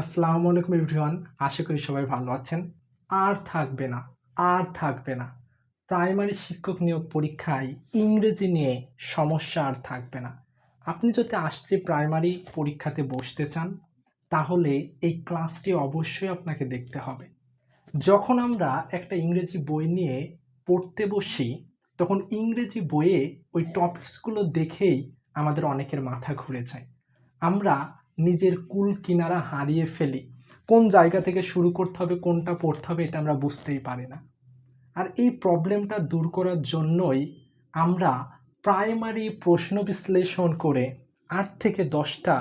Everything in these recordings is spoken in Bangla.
আসসালামু আলাইকুম এভরিওয়ান। আশা করি সবাই ভালো আছেন। আর থাকবে না, আর থাকবে না। প্রাইমারি শিক্ষক নিয়োগ পরীক্ষায় ইংরেজি নিয়ে সমস্যা আর থাকবে না। আপনি যদি আসছে প্রাইমারি পরীক্ষাতে বসতে চান, তাহলে এই ক্লাসটি অবশ্যই আপনাকে দেখতে হবে। যখন আমরা একটা ইংরেজি বই নিয়ে পড়তে বসি, তখন ইংরেজি বইয়ে ওই টপিকসগুলো দেখেই আমাদের অনেকের মাথা ঘুরে যায়। আমরা নিজের কুল কিনারা হারিয়ে ফেলি। কোন জায়গা থেকে শুরু করতে হবে, কোনটা পড়তে হবে এটা আমরা বুঝতেই পারি না। আর এই প্রবলেমটা দূর করার জন্যই আমরা প্রাইমারি প্রশ্ন বিশ্লেষণ করে ৮ থেকে ১০টা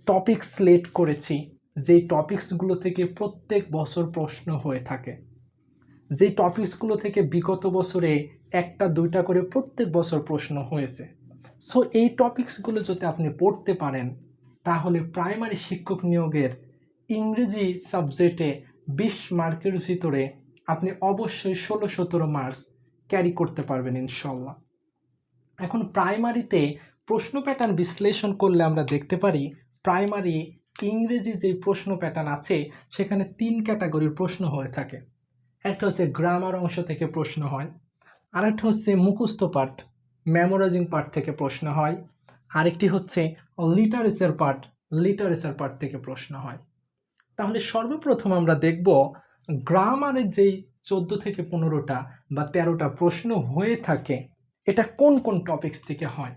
টপিক সিলেক্ট করেছি, যেই টপিকসগুলো থেকে প্রত্যেক বছর প্রশ্ন হয়ে থাকে। যেই টপিকসগুলো থেকে বিগত বছরে ১টা ২টা করে প্রত্যেক বছর প্রশ্ন হয়েছে। সো এই টপিকসগুলো যদি আপনি পড়তে পারেন, তাহলে প্রাইমারি শিক্ষক নিয়োগের ইংরেজি সাবজেক্টে ২০ মার্কের ভিতরে আপনি অবশ্যই ১৬-১৭ মার্কস ক্যারি করতে পারবেন ইনশাল্লাহ। এখন প্রাইমারিতে প্রশ্ন প্যাটার্ন বিশ্লেষণ করলে আমরা দেখতে পারি, প্রাইমারি ইংরেজি যে প্রশ্ন প্যাটার্ন আছে সেখানে ৩ ক্যাটাগরির প্রশ্ন হয়ে থাকে। একটা হচ্ছে গ্রামার অংশ থেকে প্রশ্ন হয়, আরেকটা হচ্ছে মুখস্থ পাঠ, মেমোরাইজিং পার্ট থেকে প্রশ্ন হয়, আরেকটি হচ্ছে লিটারেচার পার্ট থেকে প্রশ্ন হয়। তাহলে সর্বপ্রথম আমরা দেখব গ্রামারের যেই ১৪ থেকে ১৫টা বা ১৩টা প্রশ্ন হয়ে থাকে, এটা কোন কোন টপিকস থেকে হয়,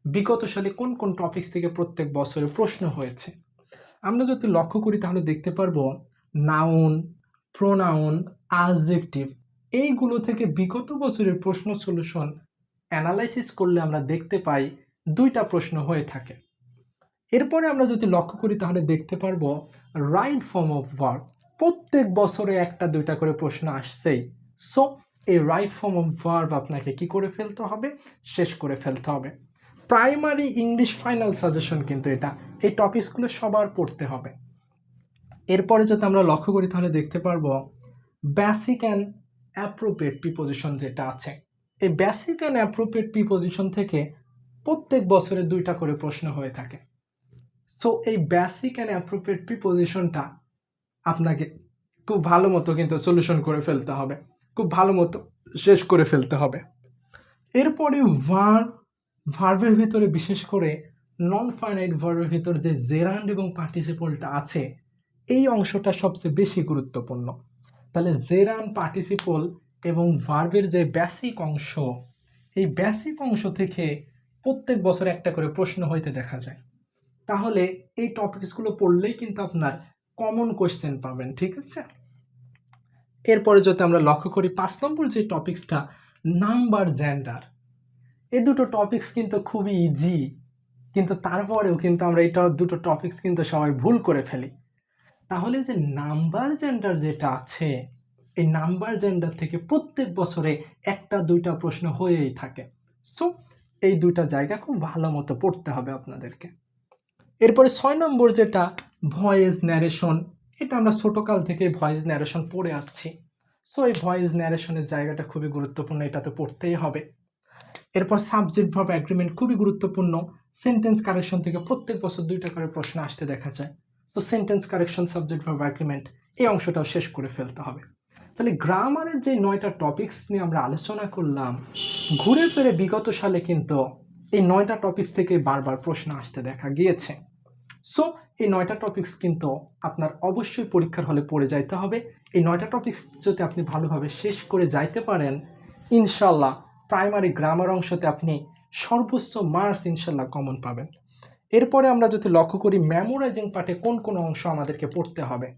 বিগত সালে কোন কোন টপিকস থেকে প্রত্যেক বছরে প্রশ্ন হয়েছে। আমরা যদি লক্ষ্য করি তাহলে দেখতে পারবো নাউন, প্রোনাউন, অ্যাডজেক্টিভ, এইগুলো থেকে বিগত বছরের প্রশ্ন সলিউশন অ্যানালাইসিস করলে আমরা দেখতে পাই ২টা প্রশ্ন হয়ে থাকে। এরপরে আমরা যদি লক্ষ্য করি তাহলে দেখতে পারবো রাইট ফর্ম অফ ভার্ব, প্রত্যেক বছরে ১টা ২টা করে প্রশ্ন আসছেই। সো এই রাইট ফর্ম অফ ভার্ব আপনাকে কি করে ফেলতে হবে, শেষ করে ফেলতে হবে। প্রাইমারি ইংলিশ ফাইনাল সাজেশন কিন্তু এটা, এই টপিকসগুলো সবার পড়তে হবে। এরপরে যদি আমরা লক্ষ্য করি তাহলে দেখতে পারবো বেসিক অ্যান্ড অ্যাপ্রোপ্রিয়েট প্রিপোজিশন যেটা আছে, এই বেসিক অ্যান্ড অ্যাপ্রোপ্রিয়েট প্রিপোজিশন থেকে প্রত্যেক বছরে ২টা করে প্রশ্ন হয়ে থাকে। সো এই বেসিক অ্যান্ড অ্যাপ্রোপ্রিয়েট প্রিপোজিশনটা আপনাকে খুব ভালো মতো কিন্তু সলিউশন করে ফেলতে হবে, খুব ভালো মতো শেষ করে ফেলতে হবে। এরপরে ভার্বের ভিতরে বিশেষ করে নন ফাইনাইট ভার্বের ভিতর যে জেরান্ড এবং পার্টিসিপলটা আছে, এই অংশটা সবচেয়ে বেশি গুরুত্বপূর্ণ। তাহলে জেরান্ড, পার্টিসিপল এবং ভার্বের যে বেসিক অংশ, এই বেসিক অংশ থেকে প্রত্যেক বছর ১টা করে প্রশ্ন হইতে দেখা যায়। তাহলে এই টপিকসগুলো পড়লেই কিন্তু আপনার কমন কোয়েশ্চেন পাবেন, ঠিক আছে। এরপরে যদি আমরা লক্ষ্য করি ৫ নম্বর যে টপিক্সটা নাম্বার, জেন্ডার, এই দুটো টপিক্স কিন্তু খুবই ইজি, কিন্তু তারপরেও কিন্তু আমরা এই দুটো টপিক্স কিন্তু সবাই ভুল করে ফেলি। তাহলে যে নাম্বার জেন্ডার যেটা আছে, এই নাম্বার জেন্ডার থেকে প্রত্যেক বছরে ১টা ২টা প্রশ্ন হয়েই থাকে। সো এই দুইটা জায়গা খুব ভালো মতো পড়তে হবে আপনাদেরকে। এরপরে ৬ নম্বর যেটা ভয়েস ন্যারেশন, এটা আমরা ছোটকাল থেকে ভয়েস ন্যারেশন পড়ে আসছি। সো এই ভয়েস ন্যারেশনের জায়গাটা খুবই গুরুত্বপূর্ণ, এটা তো পড়তেই হবে। এরপর সাবজেক্ট ভার্ব অ্যাগ্রিমেন্ট খুবই গুরুত্বপূর্ণ। সেন্টেন্স কারেকশন থেকে প্রত্যেক বছর ২টা করে প্রশ্ন আসতে দেখা যায়। তো sentence correction, subject verb agreement, এই অংশটাও শেষ করে ফেলতে হবে। তাহলে গ্রামারের যে ৯টা টপিকস নিয়ে আমরা আলোচনা করলাম, ঘুরে ফিরে বিগত সালে কিন্তু এই ৯টা টপিকস থেকে বারবার প্রশ্ন আসতে দেখা গিয়েছে। সো এই ৯টা টপিকস কিন্তু আপনার অবশ্যই পরীক্ষার হলে পড়ে যাইতে হবে। এই ৯টা টপিকস যদি আপনি ভালোভাবে শেষ করে যাইতে পারেন, ইনশাল্লাহ প্রাইমারি গ্রামার অংশতে আপনি সর্বোচ্চ মার্কস ইনশাল্লাহ কমন পাবেন। এরপরে আমরা যদি লক্ষ্য করি মেমোরাইজিং পার্টে কোন কোন অংশ আমাদেরকে পড়তে হবে।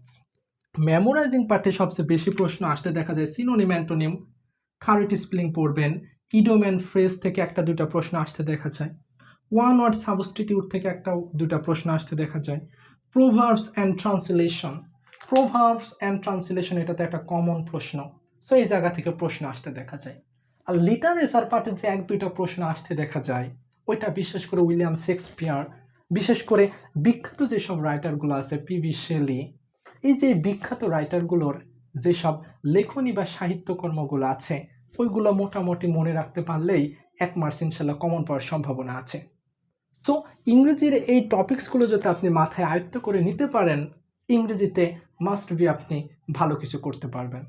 মেমোরাইজিং পার্টে সবচেয়ে বেশি প্রশ্ন আসতে দেখা যায় সিনোনিম, অ্যান্টোনিম, খারিটি স্পেলিং পড়বেন। ইডিয়ম অ্যান্ড ফ্রেজ থেকে ১টা ২টা প্রশ্ন আসতে দেখা যায়। ওয়ান ওয়ার্ড সাবস্টিটিউট থেকে ১টা ২টা প্রশ্ন আসতে দেখা যায়। প্রোভার্বস অ্যান্ড ট্রান্সলেশন, এটাতে একটা কমন প্রশ্ন। সো এই জায়গা থেকে প্রশ্ন আসতে দেখা যায়। আর লিটারেচার পার্টে যে ১-২টা প্রশ্ন আসতে দেখা যায়, ওইটা বিশেষ করে উইলিয়াম শেক্সপিয়ার, বিশেষ করে বিখ্যাত যেসব রাইটারগুলো আছে, পি.ভি. শেলি, এই যে বিখ্যাত রাইটারগুলোর যেসব লেখনী বা সাহিত্যকর্মগুলো আছে, ওইগুলো মোটামুটি মনে রাখতে পারলেই ১ মার্কস ইনশাল্লাহ কমন পাওয়ার সম্ভাবনা আছে। সো ইংরেজির এই টপিকসগুলো যদি আপনি মাথায় আয়ত্ত করে নিতে পারেন, ইংরেজিতে মাস্ট বি আপনি ভালো কিছু করতে পারবেন।